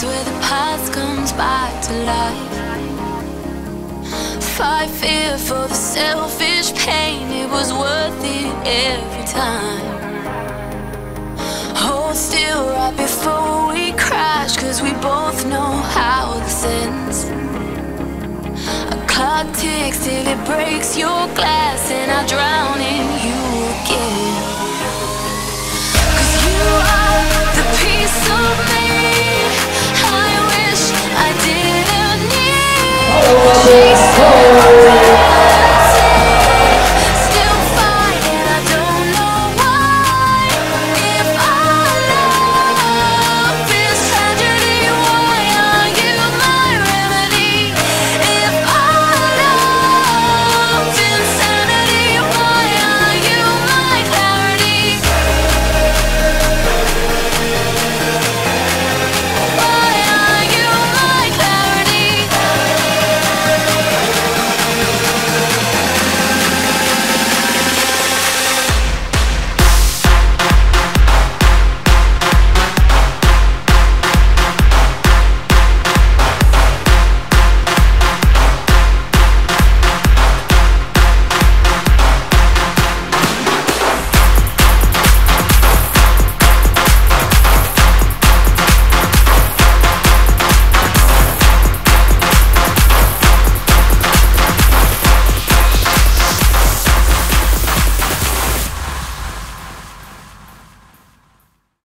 where the past comes back to life. Fight fear for the selfish pain, it was worth it every time. Hold still right before we crash, 'cause we both know how this ends. A clock ticks till it breaks your glass, and I drown in you again.